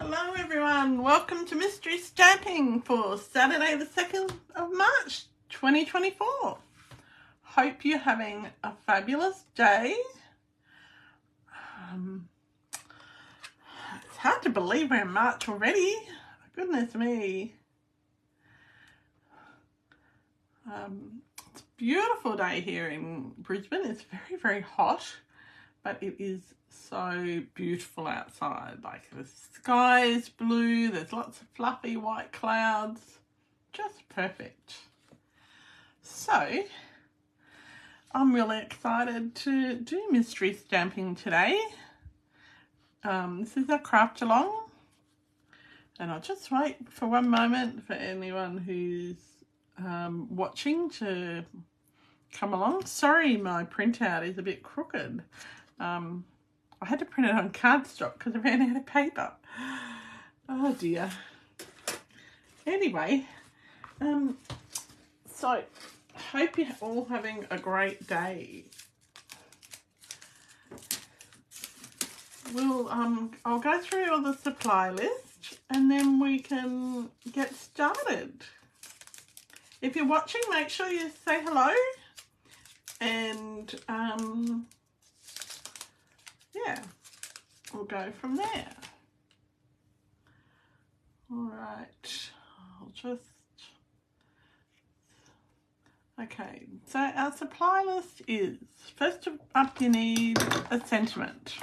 Hello everyone, welcome to Mystery Stamping for Saturday the 2nd of March 2024. Hope you're having a fabulous day. It's hard to believe we're in March already. Goodness me. It's a beautiful day here in Brisbane. It's very, very hot, but it is so beautiful outside. Like the sky is blue, there's lots of fluffy white clouds, just perfect. So I'm really excited to do mystery stamping today. This is a craft along, and I'll just wait for one moment for anyone who's watching to come along. Sorry, my printout is a bit crooked. I had to print it on cardstock because I ran out of paper. Oh dear. Anyway, so hope you're all having a great day. I'll go through all the supply list and then we can get started. If you're watching, make sure you say hello and yeah, we'll go from there. All right, okay, so our supply list is, first up you need a sentiment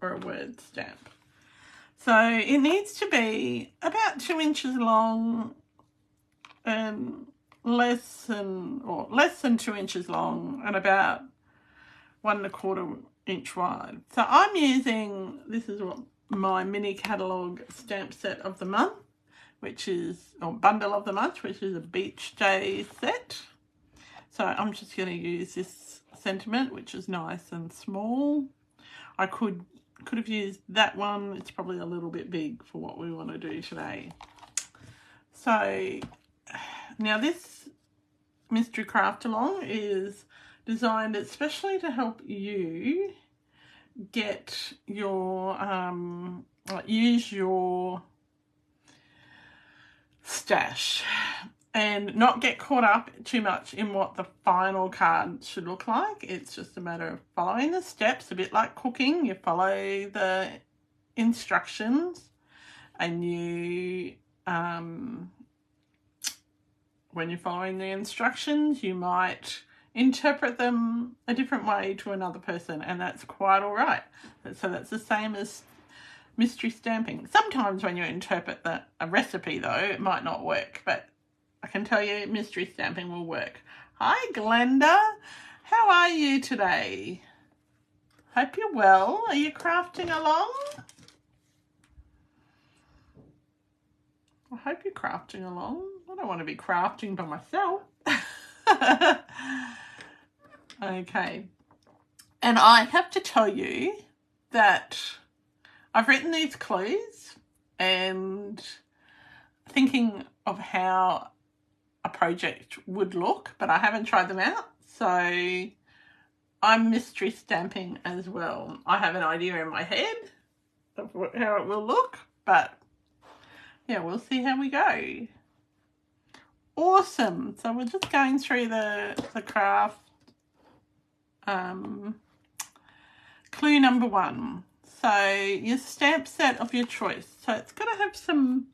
or a word stamp. So it needs to be about 2 inches long and less than 2 inches long and about 1 1/4 inch wide. So I'm using, this is what my mini catalogue stamp set of the month, which is, or bundle of the month, which is a beach day set. So I'm just going to use this sentiment, which is nice and small. I could have used that one. It's probably a little bit big for what we want to do today. So now this mystery craft along is designed especially to help you get your use your stash and not get caught up too much in what the final card should look like. It's just a matter of following the steps, a bit like cooking. You follow the instructions and you when you're following the instructions, you might interpret them a different way to another person, and that's quite all right. So that's the same as mystery stamping. Sometimes when you interpret a recipe, though, it might not work, but I can tell you mystery stamping will work. Hi, Glenda. How are you today? Hope you're well. Are you crafting along? I hope you're crafting along. I don't want to be crafting by myself. Okay. And I have to tell you that I've written these clues and thinking of how a project would look, but I haven't tried them out. So I'm mystery stamping as well. I have an idea in my head of how it will look, but yeah, we'll see how we go. Awesome. So we're just going through the craft. Clue number 1. So your stamp set of your choice. So it's got to have some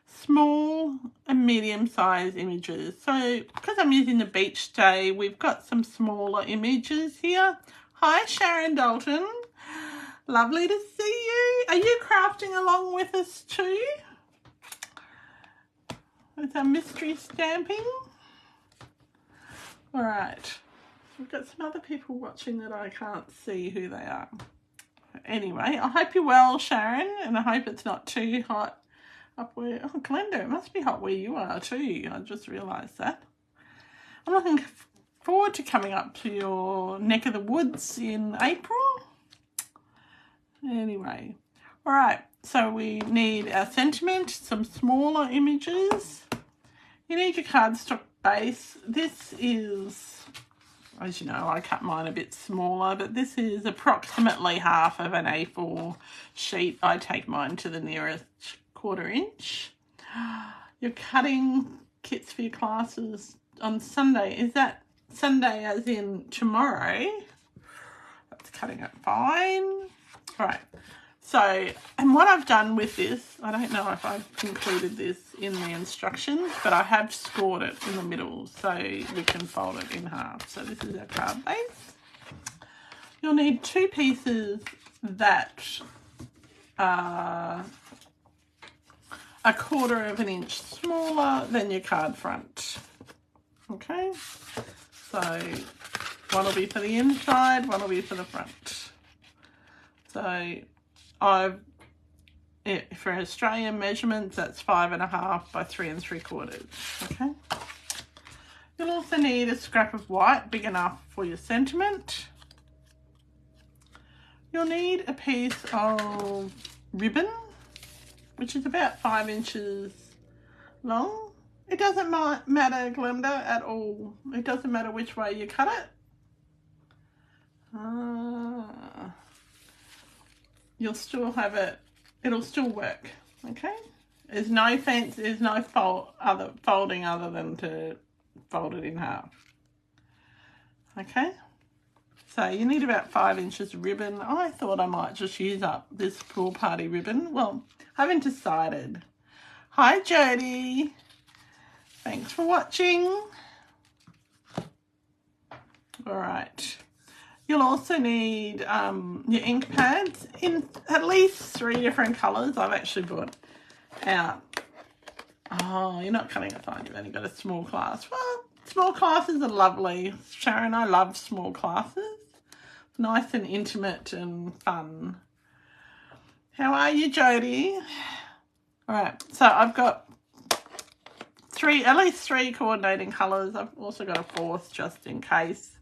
small and medium size images. So because I'm using the beach day, we've got some smaller images here. Hi, Sharon Dalton. Lovely to see you. Are you crafting along with us too? With our mystery stamping. All right. We've got some other people watching that I can't see who they are. Anyway, I hope you're well, Sharon, and I hope it's not too hot up where... Oh, Glenda, it must be hot where you are too. I just realised that. I'm looking forward to coming up to your neck of the woods in April. Anyway, all right. So we need our sentiment, some smaller images. You need your cardstock base. This is As you know, I cut mine a bit smaller, but this is approximately half of an A4 sheet. I take mine to the nearest 1/4 inch. You're cutting kits for your classes on Sunday. Is that Sunday as in tomorrow? That's cutting it fine. All right. So, and what I've done with this, I don't know if I've included this in the instructions, but I have scored it in the middle so we can fold it in half. So this is our card base. You'll need 2 pieces that are 1/4 inch smaller than your card front. Okay, so one will be for the inside, one will be for the front. So for Australian measurements, that's 5.5 by 3 3/4. Okay. You'll also need a scrap of white big enough for your sentiment. You'll need a piece of ribbon, which is about 5 inches long. It doesn't matter, Glenda, at all. It doesn't matter which way you cut it. You'll still have it. It'll still work. Okay. There's no folding other than to fold it in half. Okay. So you need about 5 inches of ribbon. I thought I might just use up this pool party ribbon. Well, I haven't decided. Hi, Jody. Thanks for watching. All right. You'll also need your ink pads in at least 3 different colours. I've actually brought out. Oh, you're not cutting it fine. You've only got a small class. Well, small classes are lovely. Sharon, I love small classes. Nice and intimate and fun. How are you, Jody? All right, so I've got at least three coordinating colours. I've also got a 4th just in case.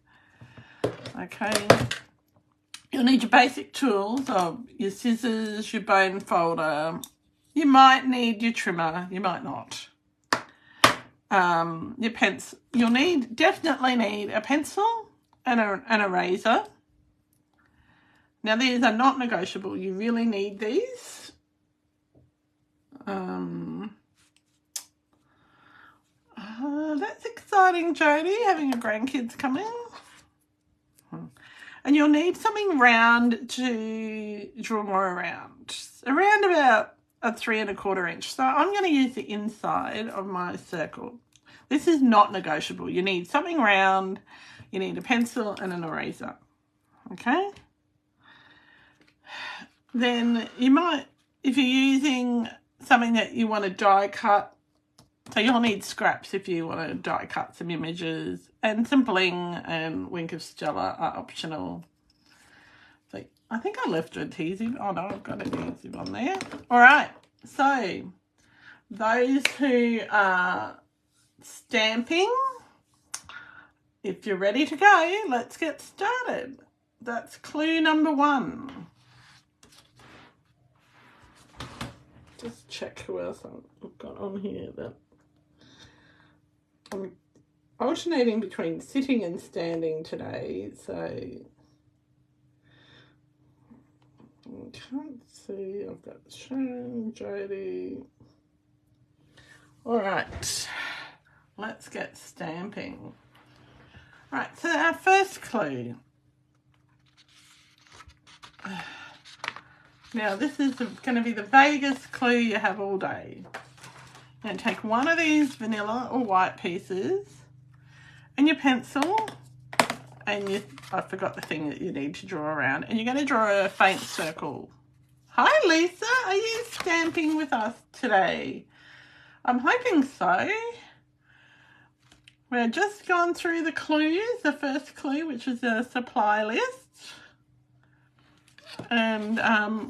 Okay, you'll need your basic tools of your scissors, your bone folder. You might need your trimmer, you might not. Your pencil. You'll definitely need a pencil and an eraser. Now these are not negotiable. You really need these. That's exciting, Jody, having your grandkids coming. And you'll need something round to draw around about a 3 1/4 inch. So I'm going to use the inside of my circle. This is not negotiable. You need something round, you need a pencil and an eraser. Okay. Then you might, if you're using something that you want to die cut, so you'll need scraps if you want to die cut some images, and some bling and wink of Stella are optional. So I think I left a adhesive. Oh no, I've got adhesive on there. All right, so those who are stamping, if you're ready to go, let's get started. That's clue number 1. Just check who else I've got on here. That I'm alternating between sitting and standing today, so I can't see. I've got Sharon, Jody. All right, let's get stamping. All right, so our first clue. Now this is going to be the vaguest clue you have all day. You're going to take one of these vanilla or white pieces and your pencil, and I forgot the thing that you need to draw around, and you're going to draw a faint circle. Hi Lisa, are you stamping with us today? I'm hoping so. We're just gone through the clues, the first clue, which is a supply list. And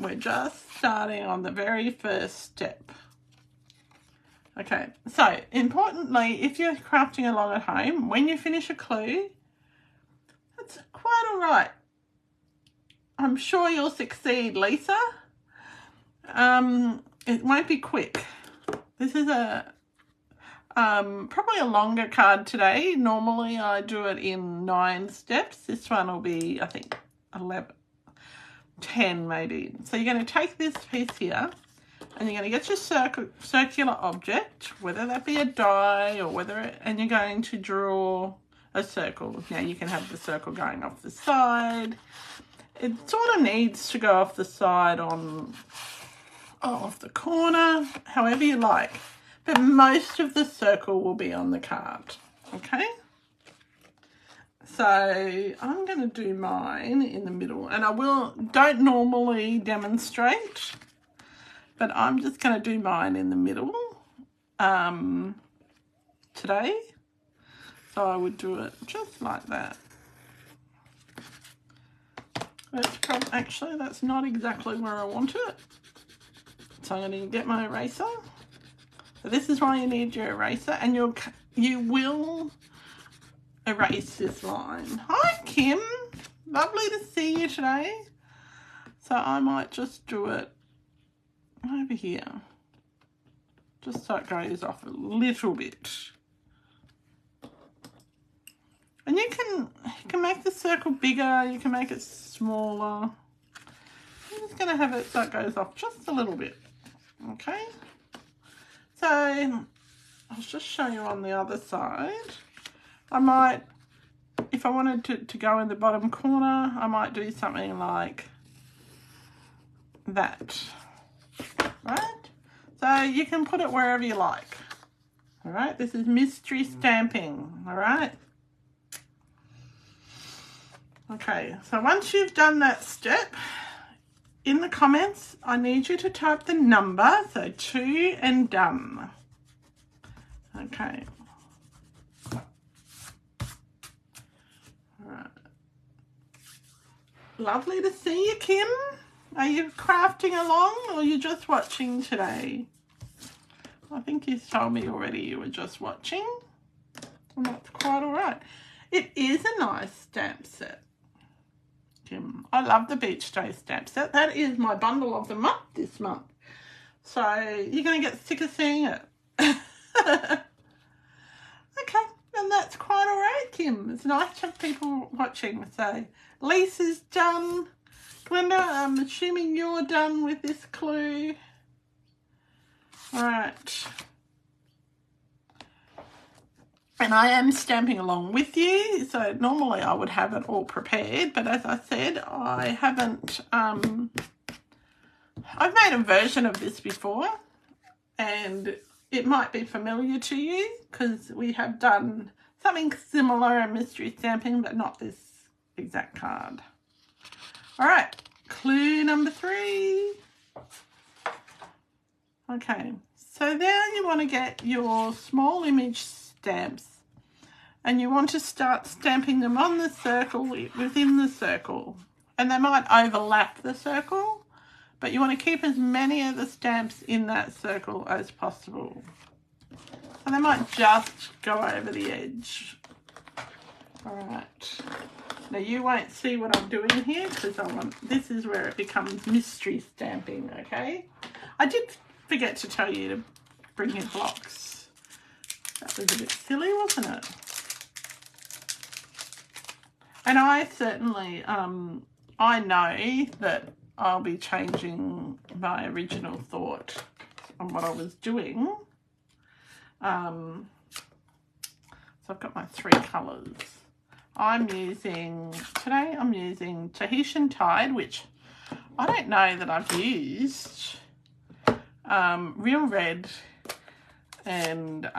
we're just starting on the very first step. Okay, so importantly, if you're crafting along at home, when you finish a clue, that's quite all right. I'm sure you'll succeed, Lisa. It won't be quick. This is a Probably a longer card today. Normally I do it in 9 steps. This one will be, I think, 11, 10 maybe. So you're going to take this piece here and you're going to get your circular object, whether that be a die or and you're going to draw a circle. Now you can have the circle going off the side. It sort of needs to go off the side off the corner, however you like. But most of the circle will be on the card, okay? So I'm going to do mine in the middle, and don't normally demonstrate, but I'm just going to do mine in the middle today. So I would do it just like that. Actually, that's not exactly where I want it. So I'm going to get my eraser. So this is why you need your eraser, and you will erase this line. Hi, Kim. Lovely to see you today. So I might just do it over here, just so it goes off a little bit. And you can make the circle bigger, you can make it smaller. I'm just going to have it so it goes off just a little bit, okay? So I'll just show you on the other side. I might, if I wanted to go in the bottom corner, I might do something like that, right? So you can put it wherever you like, all right? This is mystery stamping, all right? Okay, so once you've done that step, in the comments, I need you to type the number, so 2 and done. Okay. All right. Lovely to see you, Kim. Are you crafting along or are you just watching today? I think you told me already you were just watching. And that's quite all right. It is a nice stamp set, Kim. I love the Beach Day stamp set. That is my bundle of the month this month. So you're going to get sick of seeing it. Okay, and that's quite all right, Kim. It's nice to have people watching. So Lisa's done. Glenda, I'm assuming you're done with this clue. All right. And I am stamping along with you, so normally I would have it all prepared, but as I said, I haven't, I've made a version of this before, and it might be familiar to you, because we have done something similar in mystery stamping, but not this exact card. All right, clue number 3. Okay, so now you want to get your small image stamps and you want to start stamping them on the circle, within the circle, and they might overlap the circle, but you want to keep as many of the stamps in that circle as possible, and they might just go over the edge. All right, now you won't see what I'm doing here because this is where it becomes mystery stamping. Okay, I did forget to tell you to bring your blocks. That was a bit silly, wasn't it? And I certainly, I know that I'll be changing my original thought on what I was doing. So I've got my 3 colours. Today I'm using Tahitian Tide, which I don't know that I've used. Real Red and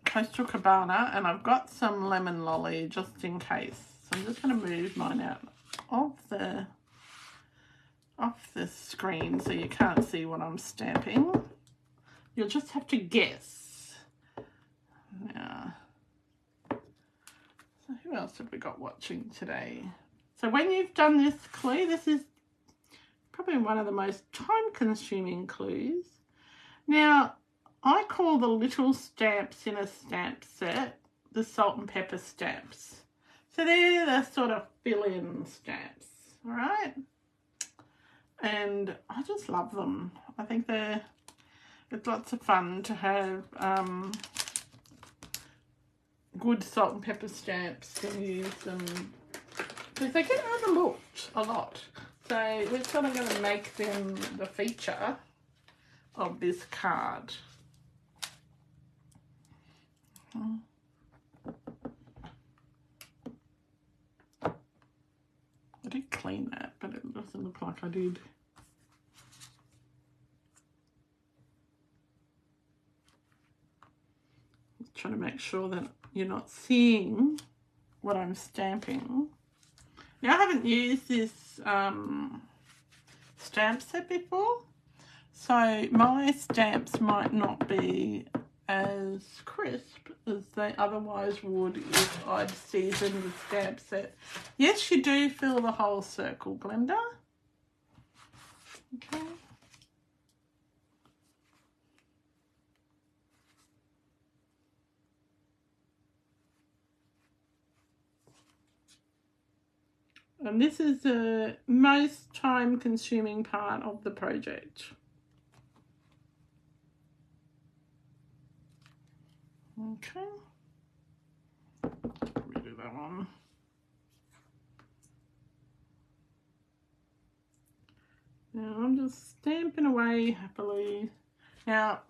Coastal Cabana, and I've got some Lemon Lolly just in case. So I'm just going to move mine out of the screen so you can't see what I'm stamping. You'll just have to guess. Yeah. So who else have we got watching today? So when you've done this clue, this is probably one of the most time-consuming clues. Now, I call the little stamps in a stamp set the salt and pepper stamps. So they're the sort of fill-in stamps, all right? and I just love them. I think it's lots of fun to have good salt and pepper stamps to use them, because they get overlooked a lot. So we're sort of going to make them the feature of this card. I did clean that, but it doesn't look like I did. Just trying to make sure that you're not seeing what I'm stamping. Now, I haven't used this stamp set before, so my stamps might not be as crisp as they otherwise would if I'd seasoned the stamp set. Yes, you do fill the whole circle, Glenda. Okay. And this is the most time-consuming part of the project. Okay. Get rid of that one. Now I'm just stamping away happily. Now,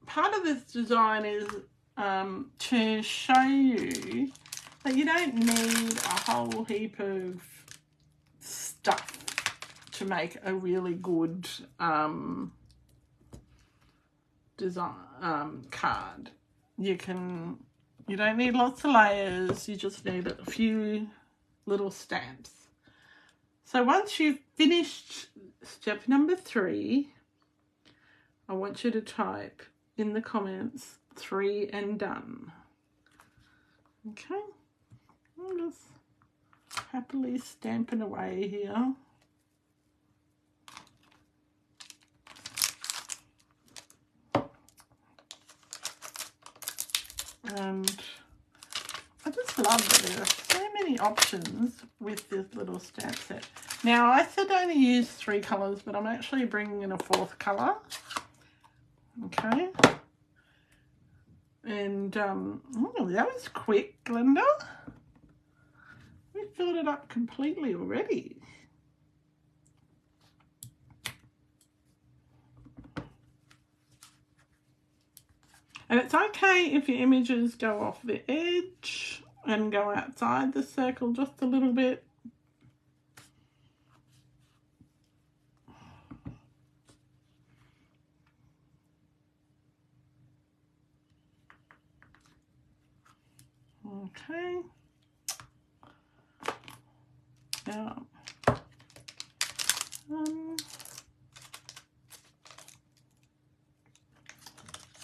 part of this design is to show you that you don't need a whole heap of stuff to make a really good design card. You don't need lots of layers, you just need a few little stamps. So once you've finished step number 3, I want you to type in the comments 3 and done. Okay, I'm just happily stamping away here. And I just love that there are so many options with this little stamp set. Now, I said only use 3 colours, but I'm actually bringing in a 4th colour. Okay. And, oh, that was quick, Glenda. We filled it up completely already. And it's okay if your images go off the edge and go outside the circle just a little bit. Okay. Now,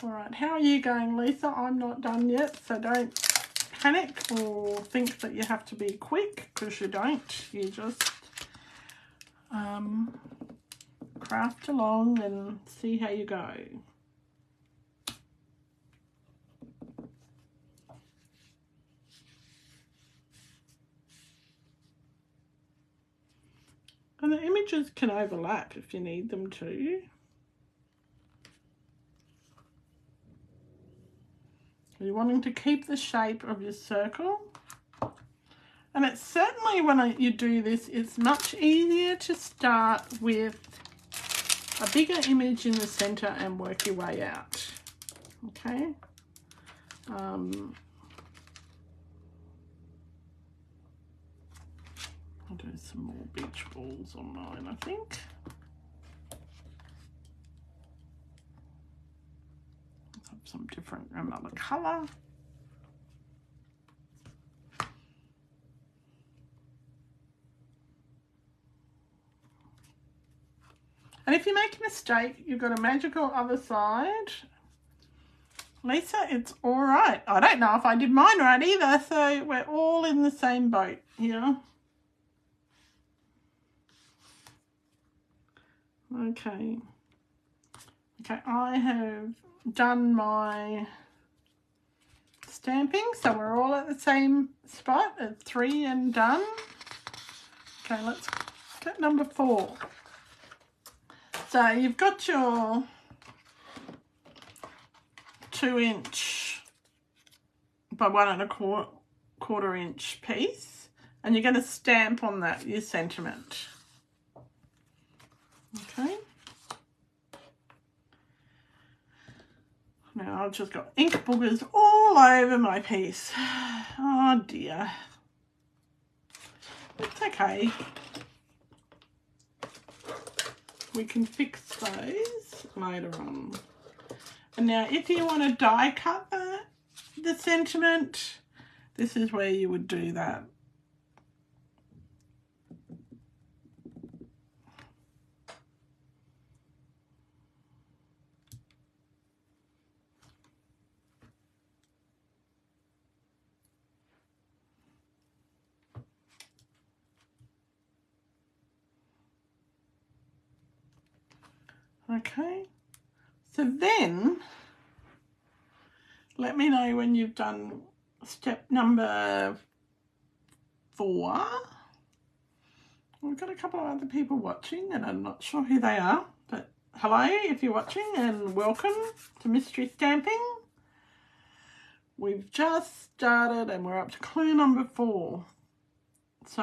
all right, how are you going, Lisa? I'm not done yet, so don't panic or think that you have to be quick, because you don't. You just craft along and see how you go. And the images can overlap if you need them to. You're wanting to keep the shape of your circle. And it's certainly, when you do this, it's much easier to start with a bigger image in the center and work your way out. Okay. I'll do some more beach balls on mine, I think. Let's have some different, another colour. And if you make a mistake, you've got a magical other side. Lisa, it's all right. I don't know if I did mine right either, so we're all in the same boat here. Okay. Okay, I have done my stamping, so we're all at the same spot at 3 and done. Okay, let's get number 4. So you've got your 2" by 1¼ inch piece, and you're going to stamp on that your sentiment. Okay. Now I've just got ink boogers all over my piece. Oh dear. It's okay. We can fix those later on. And now if you want to die cut the sentiment, this is where you would do that. Okay, so then let me know when you've done step number 4. We've got a couple of other people watching and I'm not sure who they are, but hello if you're watching and welcome to Mystery Stamping. We've just started and we're up to clue number 4. So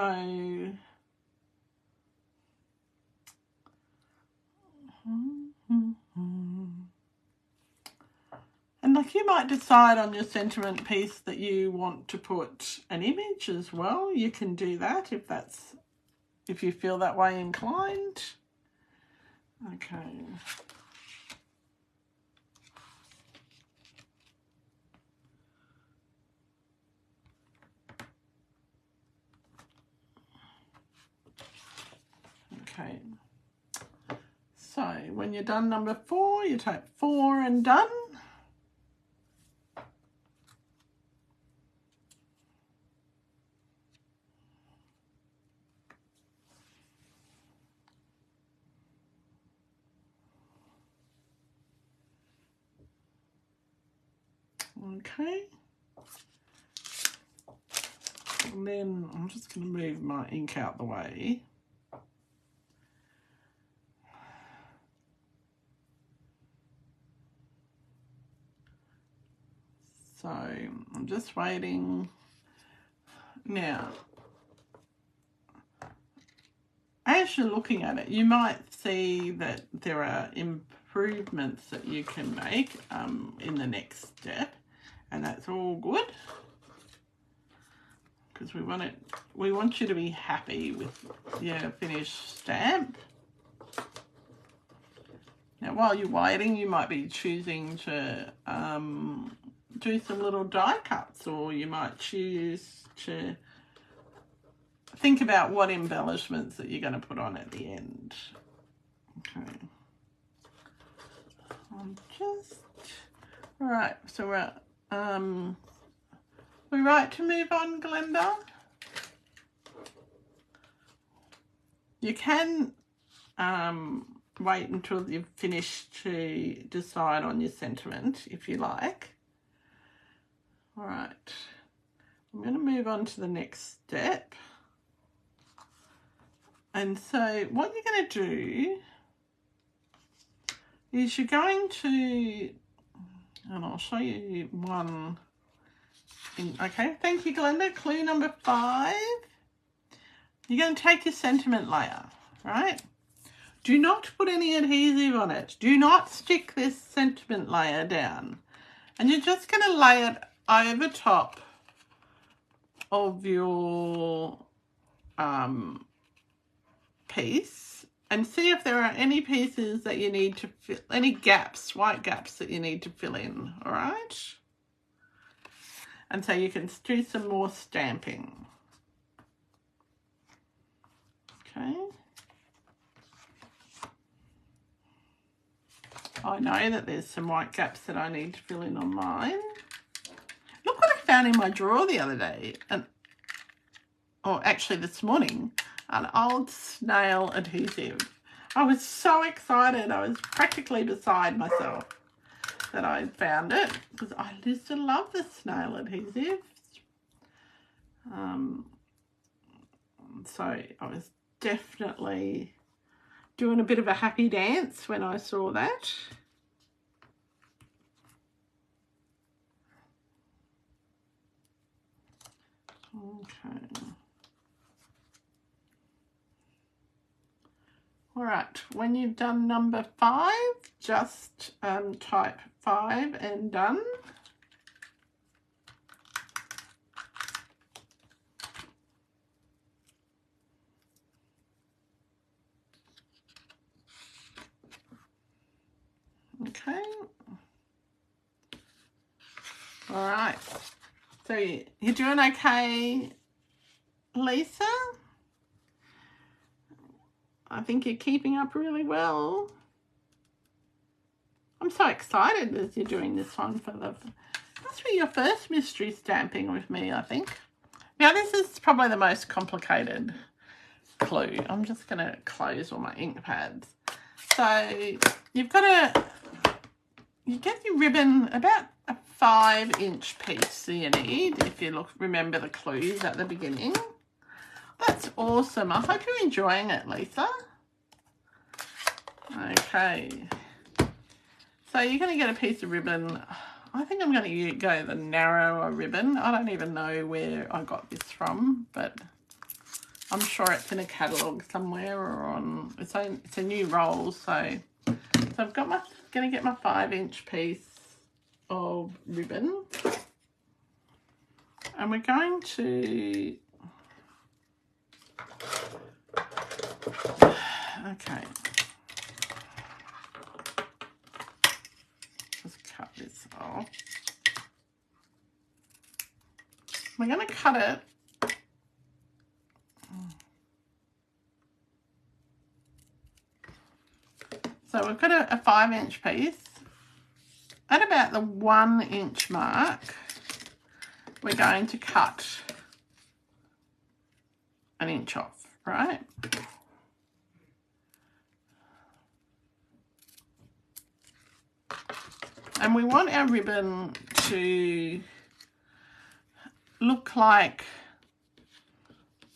and like you might decide on your sentiment piece that you want to put an image as well. You can do that if you feel that way inclined. Okay. Okay. So when you're done number 4, you type 4 and done. Okay. And then I'm just going to move my ink out the way. So I'm just waiting. Now, as you're looking at it, you might see that there are improvements that you can make in the next step, and that's all good because we want you to be happy with your finished stamp. Now, while you're waiting, you might be choosing to do some little die cuts, or you might choose to think about what embellishments that you're going to put on at the end. Okay. Right, so we're right to move on, Glenda? You can wait until you've finished to decide on your sentiment if you like. All right, I'm going to move on to the next step. And so what you're going to do is you're going to, and I'll show you one. Okay, thank you, Glenda. Clue number 5. You're going to take your sentiment layer, right? Do not put any adhesive on it. Do not stick this sentiment layer down. And you're just going to lay it over top of your piece and see if there are any pieces that you need to fill, any gaps, white gaps that you need to fill in, all right? And so you can do some more stamping. Okay. I know that there's some white gaps that I need to fill in on mine. Look what I found in my drawer the other day, or actually this morning, an old snail adhesive. I was so excited. I was practically beside myself that I found it because I used to love the snail adhesives. So I was definitely doing a bit of a happy dance when I saw that. Okay. All right, when you've done number 5, just type 5 and done. Okay. All right. So you're doing okay, Lisa? I think you're keeping up really well. I'm so excited as you're doing this one for the... Must be your first mystery stamping with me, I think. Now, this is probably the most complicated clue. I'm just going to close all my ink pads. So you've got to... You get your ribbon about a 5-inch piece that you need, if you remember the clues at the beginning. That's awesome. I hope you're enjoying it, Lisa. Okay. So you're going to get a piece of ribbon. I think I'm going to go the narrower ribbon. I don't even know where I got this from, but I'm sure it's in a catalogue somewhere or on... It's a new roll, so I've got going to get my 5-inch piece of ribbon, and we're going to... Okay. Just cut this off. We're going to cut it so we've got a 5-inch piece. At about the 1-inch mark, we're going to cut 1 inch off, right? And we want our ribbon to look like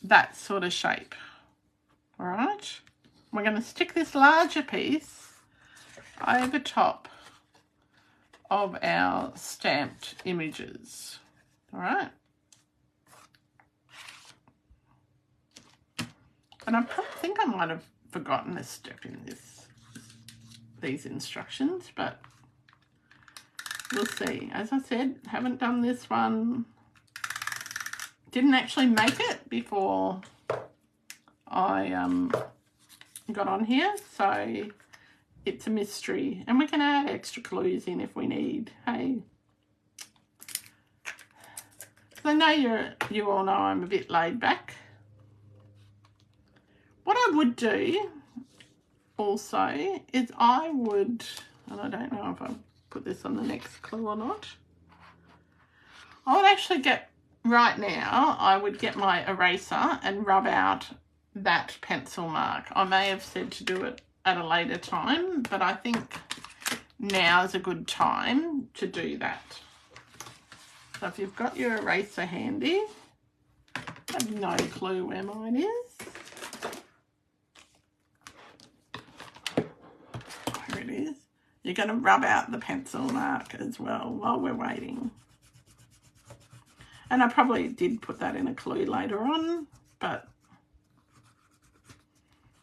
that sort of shape, all right? We're going to stick this larger piece over top of our stamped images, all right? And I think I might have forgotten a step in these instructions, but we'll see. As I said, haven't done this one. Didn't actually make it before I got on here, so it's a mystery. And we can add extra clues in if we need, hey? So I know you all know I'm a bit laid back. What I would do also is I would, and I don't know if I put this on the next clue or not, I would actually get, right now, I would get my eraser and rub out that pencil mark. I may have said to do it at a later time, but I think now is a good time to do that. So if you've got your eraser handy, I have no clue where mine is. Here it is. You're going to rub out the pencil mark as well while we're waiting. And I probably did put that in a clue later on, but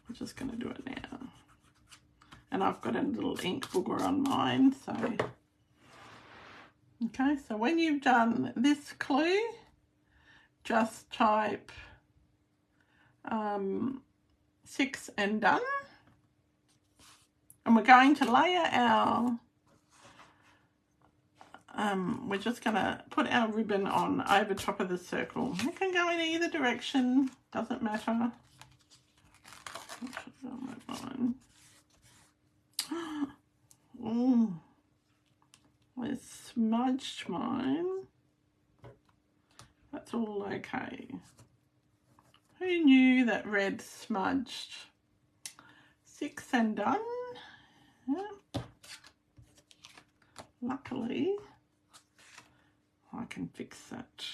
I'm just going to do it now. And I've got a little ink booger on mine, so... Okay, so when you've done this clue, just type 6 and done. And we're going to layer our... we're just going to put our ribbon on over top of the circle. It can go in either direction, doesn't matter. Oh, I smudged mine. That's all okay. Who knew that red smudged? 6 and done. Yeah. Luckily, I can fix that.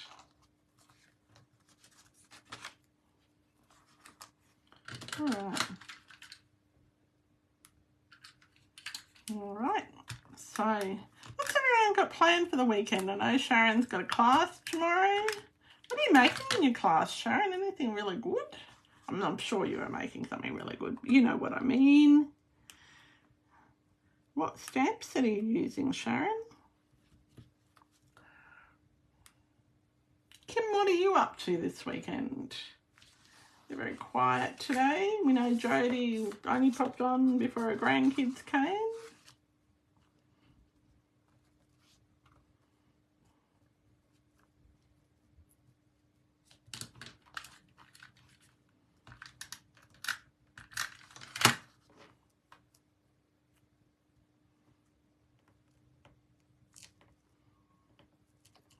All right. So, what's everyone got planned for the weekend? I know Sharon's got a class tomorrow. What are you making in your class, Sharon? Anything really good? I'm sure you are making something really good. You know what I mean. What stamp set are you using, Sharon? Kim, what are you up to this weekend? You're very quiet today. We know Jodie only popped on before her grandkids came.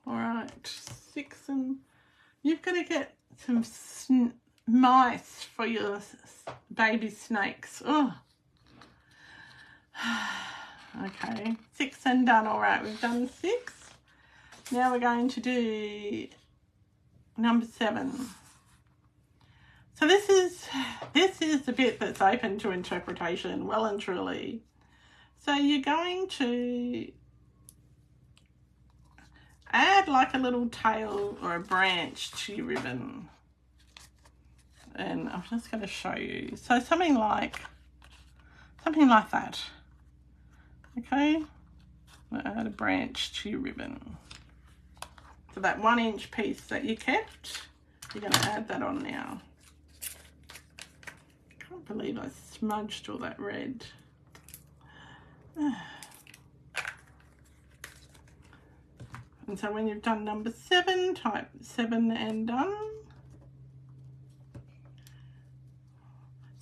All right, 6, and you've got to get some mice for your baby snakes. Oh. Okay, 6 and done. All right, we've done 6. Now we're going to do number 7. So this is the bit that's open to interpretation, well and truly. So you're going to add like a little tail or a branch to your ribbon. And I'm just going to show you. So something like that. Okay, add a branch to your ribbon. So that 1-inch piece that you kept, you're going to add that on now. Can't believe I smudged all that red. And so when you've done number 7, type 7 and done.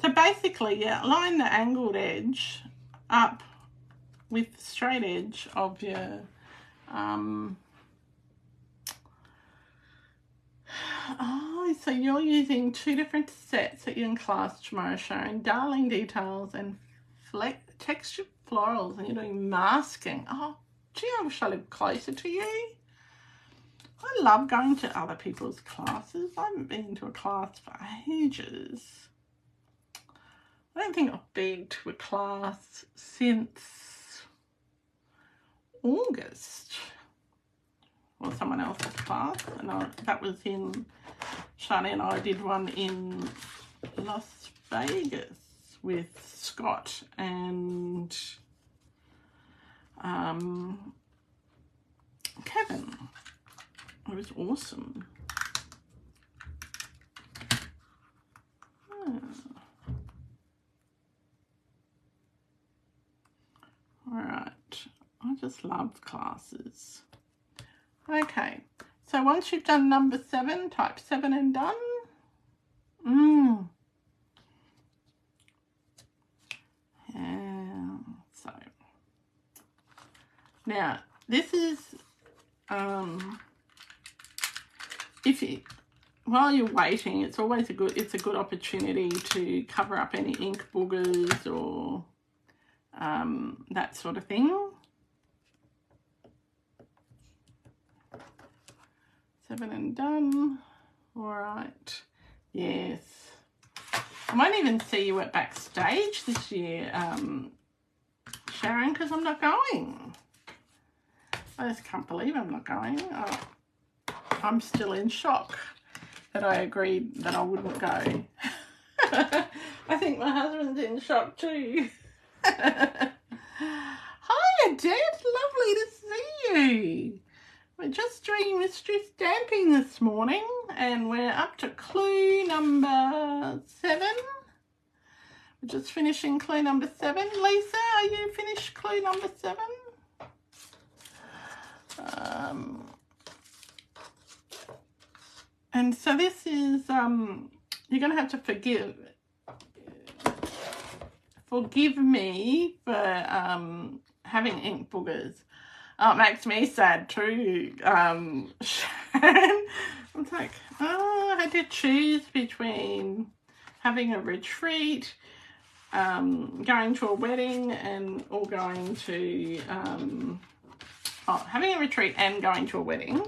So basically, yeah, line the angled edge up with the straight edge of your oh, so you're using 2 different sets that you're in class tomorrow, showing Darling Details and Textured Florals, and you're doing masking. Oh, gee, I wish I lived closer to you. I love going to other people's classes. I haven't been to a class for ages. I don't think I've been to a class since August. Or someone else's class. And that was in, Shani and I did one in Las Vegas with Scott and Kevin. It was awesome. All right, I just love classes. Okay, so once you've done number 7, type 7 and done. And so now this is while you're waiting, it's always a good opportunity to cover up any ink boogers or that sort of thing. 7 and done. All right. Yes. I won't even see you at backstage this year, Sharon, because I'm not going. I just can't believe I'm not going. I'm still in shock that I agreed that I wouldn't go. I think my husband's in shock too. Hi, Dad. Lovely to see you. We're just doing mystery stamping this morning and we're up to clue number 7. We're just finishing clue number 7. Lisa, are you finished clue number 7? And so this is, you're going to have to forgive me for having ink boogers. Oh, it makes me sad too, Sharon. It's like, oh, I had to choose between having a retreat, going to a wedding, or going to, having a retreat and going to a wedding,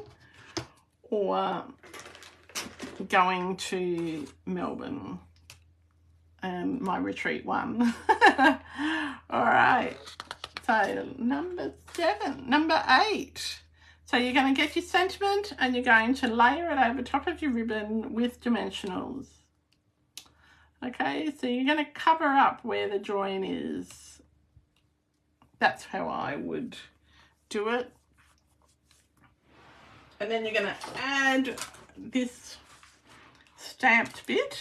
or going to Melbourne. and my retreat one. All right, so number 8. So you're going to get your sentiment and you're going to layer it over top of your ribbon with dimensionals. Okay, so you're going to cover up where the join is. That's how I would do it. And then you're going to add this stamped bit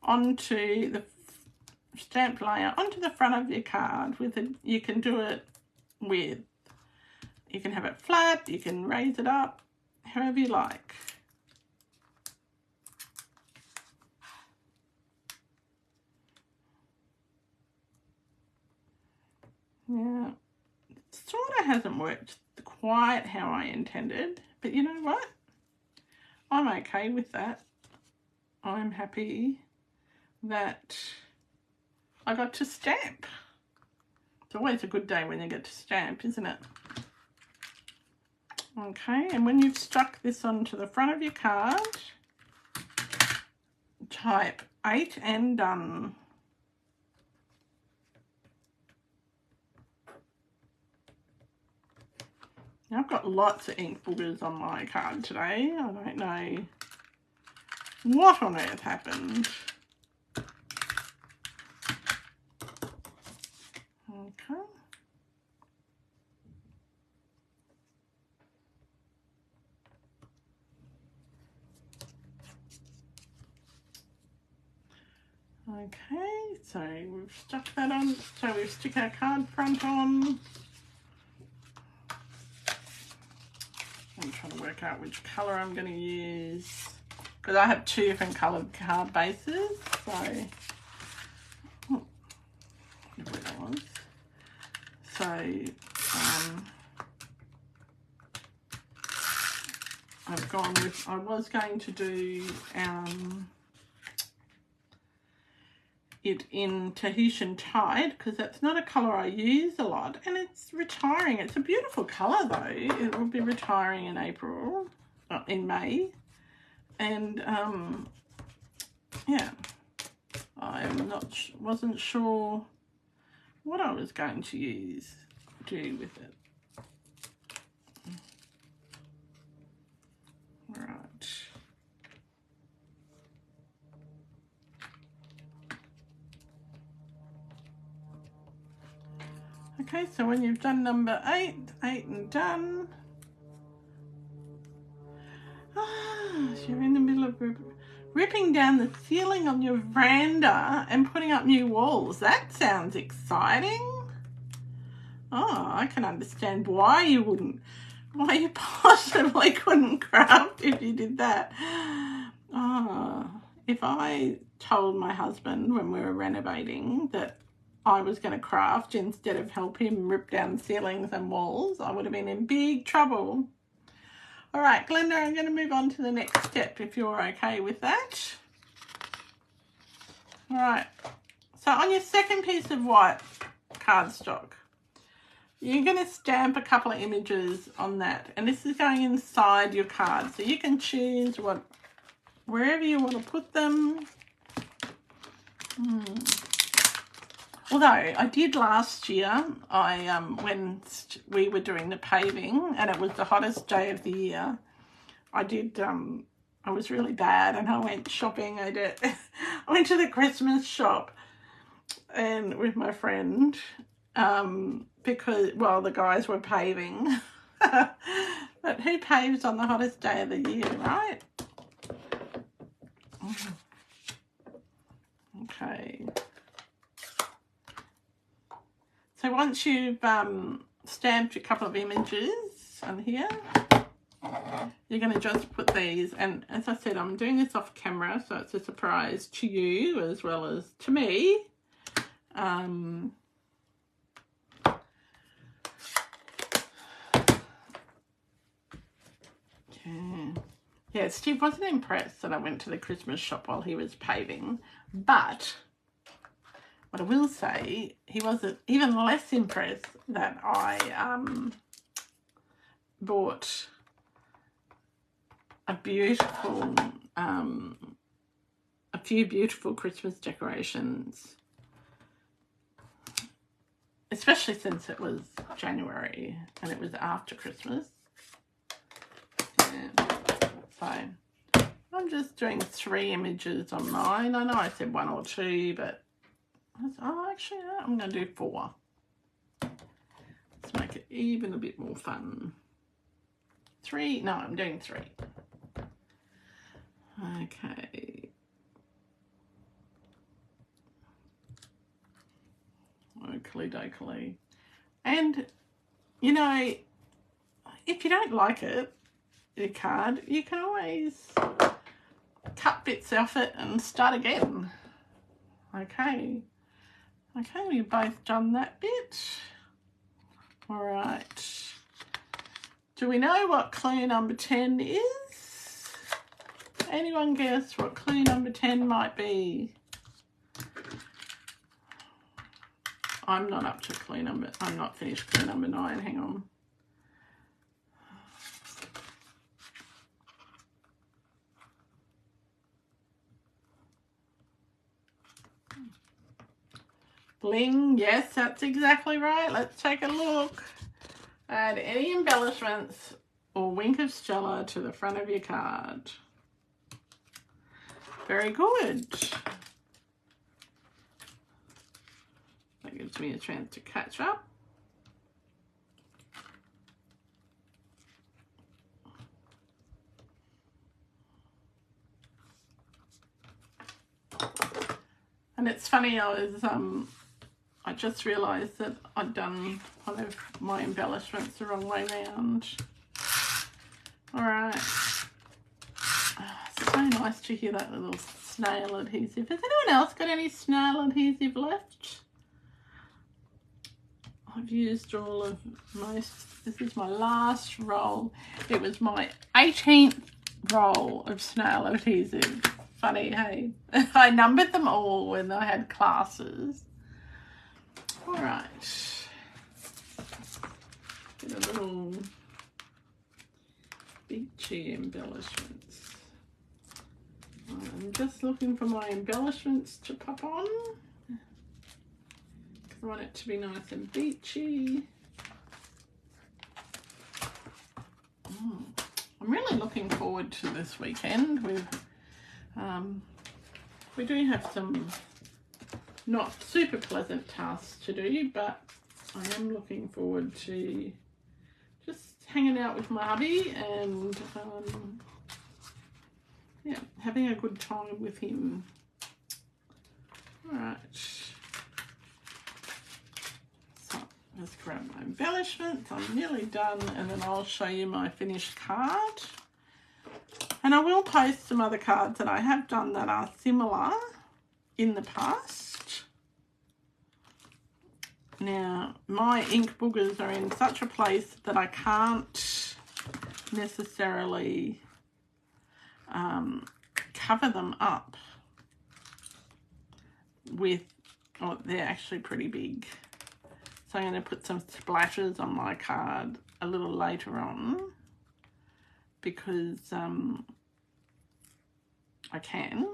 onto the stamped layer onto the front of your card. You can do it with, you can have it flat, you can raise it up, however you like. Yeah, it sort of hasn't worked quite how I intended, but you know what? I'm okay with that. I'm happy that I got to stamp. It's always a good day when you get to stamp, isn't it? Okay, and when you've stuck this onto the front of your card, type 8 and done. Now, I've got lots of ink boogers on my card today. I don't know what on earth happened. Okay. Okay, so we've stuck that on. So we've stuck our card front on. I'm trying to work out which colour I'm going to use, because I have 2 different coloured card bases. So, whatever that was. So, I've gone with, I was going to do it in Tahitian Tide, because that's not a colour I use a lot, and it's retiring. It's a beautiful colour though. It will be retiring in April, in May, and yeah, wasn't sure what I was going to do with it. Right. Okay, so when you've done number 8 and done, you're in the middle of ripping down the ceiling on your veranda and putting up new walls. That sounds exciting. Oh, I can understand why you possibly couldn't craft if you did that. Oh, if I told my husband when we were renovating that I was going to craft instead of help him rip down ceilings and walls, I would have been in big trouble. All right, Glenda, I'm going to move on to the next step if you're okay with that. All right, so on your second piece of white cardstock, you're going to stamp a couple of images on that, and this is going inside your card, so you can choose wherever you want to put them. Although I did last year, when we were doing the paving and it was the hottest day of the year, I was really bad and I went shopping. I went to the Christmas shop and with my friend because, well, the guys were paving. But who paves on the hottest day of the year, right? Okay. So once you've stamped a couple of images on here, you're going to just put these, and as I said, I'm doing this off camera, so it's a surprise to you as well as to me. Yeah, Steve wasn't impressed that I went to the Christmas shop while he was paving, but what I will say, he was even less impressed that I bought a beautiful few beautiful Christmas decorations, especially since it was January and it was after Christmas. Yeah. So I'm just doing 3 images on mine. I know I said 1 or 2, but actually I'm going to do 4. Let's make it even a bit more fun. 3? No, I'm doing 3. Okay. Oakley dokley. And, you know, if you don't like it, your card, you can always cut bits off it and start again. Okay. Okay, we've both done that bit. All right. Do we know what clue number 10 is? Anyone guess what clue number 10 might be? I'm not up to clue number, I'm not finished clue number 9, hang on. Bling, yes, that's exactly right. Let's take a look. Add any embellishments or wink of Stella to the front of your card. Very good. That gives me a chance to catch up. And it's funny, I just realised that I'd done one of my embellishments the wrong way round. All right. So nice to hear that little snail adhesive. Has anyone else got any snail adhesive left? I've used all of most. This is my last roll. It was my 18th roll of snail adhesive. Funny, hey? I numbered them all when I had classes. All right. Get a little beachy embellishments. I'm just looking for my embellishments to pop on. I want it to be nice and beachy. I'm really looking forward to this weekend. We do have some not super pleasant tasks to do, but I am looking forward to just hanging out with my hubby and yeah, having a good time with him. All right. So let's grab my embellishments. I'm nearly done, and then I'll show you my finished card. And I will post some other cards that I have done that are similar in the past. Now, my ink boogers are in such a place that I can't necessarily cover them up with, oh, they're actually pretty big. So I'm going to put some splashes on my card a little later on because I can.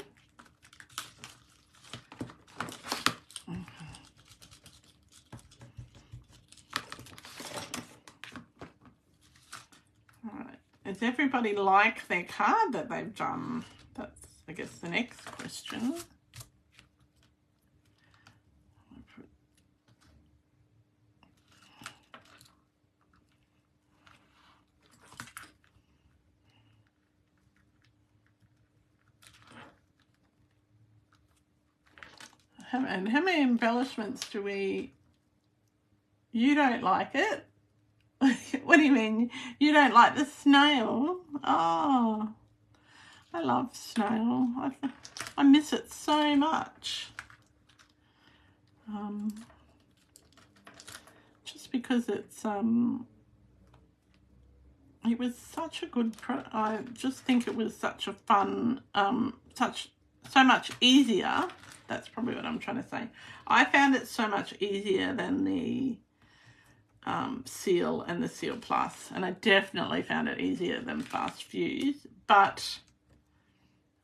Alright, does everybody like their card that they've done? That's, I guess, the next question. And how many embellishments do we... You don't like it? What do you mean? You don't like the snail? Oh, I love snail. I miss it so much. Just because it's... it was such a good... I just think it was such a fun... so much easier. That's probably what I'm trying to say. I found it so much easier than the Seal and the Seal Plus, and I definitely found it easier than Fast Fuse, but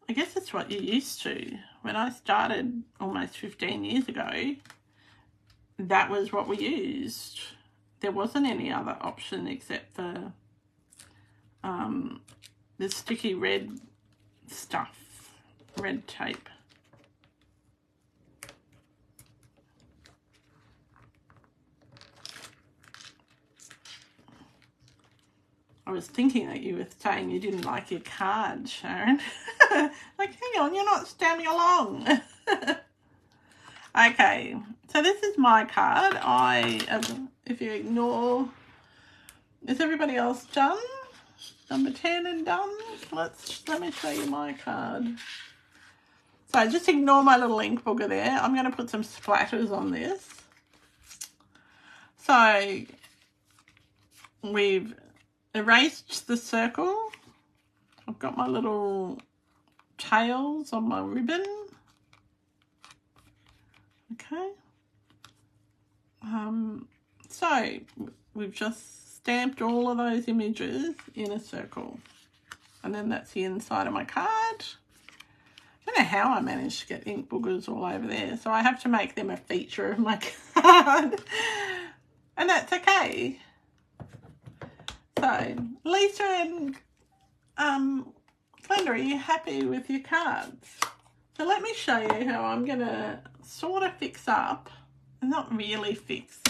I guess it's what you're used to. When I started almost 15 years ago, that was what we used. There wasn't any other option except for the sticky red stuff, red tape. I was thinking that you were saying you didn't like your card, Sharon. Like, hang on, you're not stamping along. Okay, so this is my card. If you ignore, is everybody else done? Number 10 and done? Let me show you my card. So just ignore my little ink booger there. I'm going to put some splatters on this. So we've erased the circle. I've got my little tails on my ribbon. Okay. So we've just stamped all of those images in a circle. And then that's the inside of my card. I don't know how I managed to get ink boogers all over there. So I have to make them a feature of my card. And that's okay. So, Lisa and Glenda, are you happy with your cards? So let me show you how I'm going to sort of fix up, not really fix,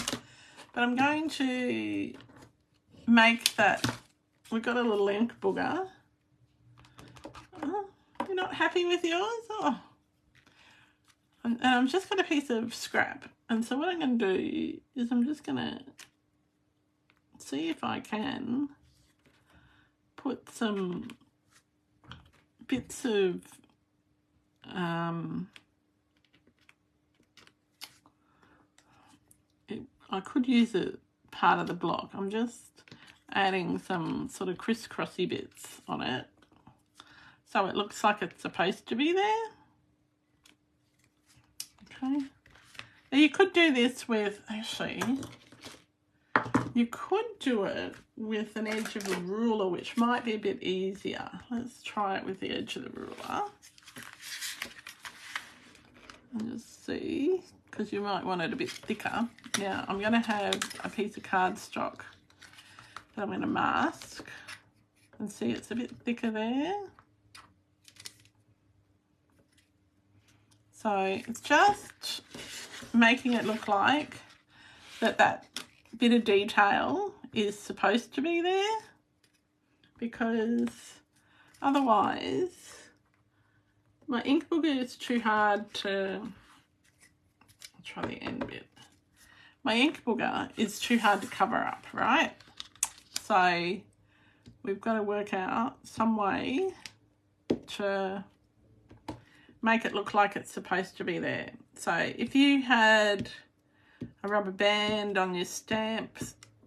but I'm going to make that, we've got a little ink booger. Oh, you're not happy with yours? Oh. And I've just got a piece of scrap. And so what I'm going to do is I'm just going to see if I can put some bits of I could use a part of the block. I'm just adding some sort of crisscrossy bits on it so it looks like it's supposed to be there. Okay. Now you could do this with, actually, you could do it with an edge of a ruler, which might be a bit easier. Let's try it with the edge of the ruler. And just see, because you might want it a bit thicker. Now, I'm going to have a piece of cardstock that I'm going to mask. And see, it's a bit thicker there. So it's just making it look like that bit of detail is supposed to be there, because otherwise my ink booger is too hard to, I'll try the end bit. My ink booger is too hard to cover up, right? So we've got to work out some way to make it look like it's supposed to be there. So if you had a rubber band on your stamp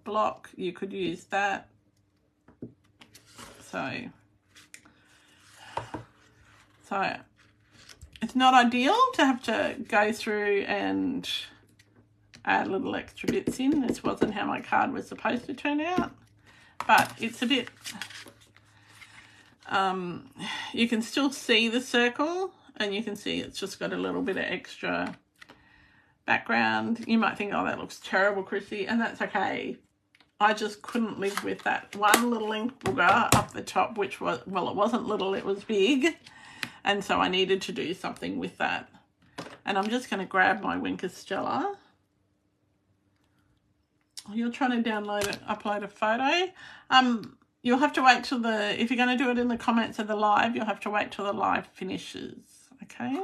block, you could use that. So it's not ideal to have to go through and add little extra bits in. This wasn't how my card was supposed to turn out, but it's a bit, you can still see the circle, and you can see it's just got a little bit of extra background. You might think, oh, that looks terrible, Chrissy, and that's okay. I just couldn't live with that one little ink booger up the top, which was, well, it wasn't little, it was big. And so I needed to do something with that. And I'm just going to grab my Winker Stella. You're trying to upload a photo. You'll have to wait till if you're going to do it in the comments of the live, you'll have to wait till the live finishes, okay?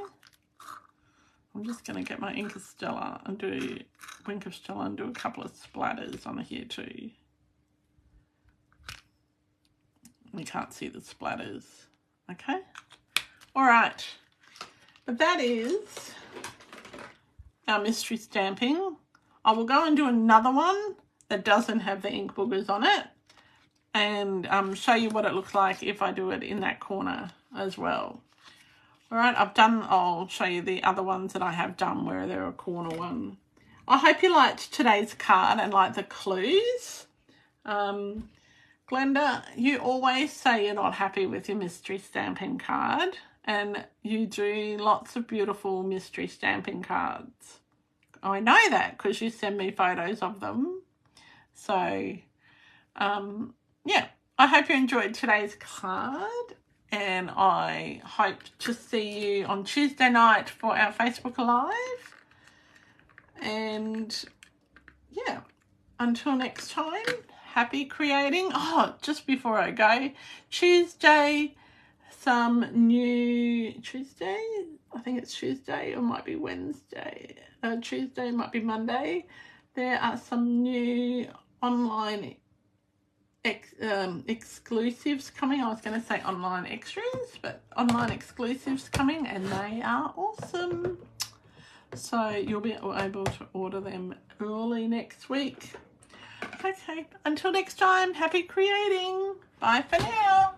I'm just going to get my Winker Stella and do a couple of splatters on here too. You can't see the splatters, okay? All right, but that is our mystery stamping. I will go and do another one that doesn't have the ink boogers on it, and show you what it looks like if I do it in that corner as well. All right, I'll show you the other ones that I have done where they're a corner one. I hope you liked today's card and like the clues. Glenda, you always say you're not happy with your mystery stamping card, and you do lots of beautiful mystery stamping cards. I know that because you send me photos of them. So, yeah, I hope you enjoyed today's card, and I hope to see you on Tuesday night for our Facebook Live. And, yeah, until next time, happy creating. Oh, just before I go, Tuesday, I think it's Tuesday, or might be Wednesday. Tuesday, might be Monday. There are some new online exclusives coming. I was going to say online extras, but online exclusives coming, and they are awesome. So you'll be able to order them early next week. Okay, until next time, happy creating. Bye for now.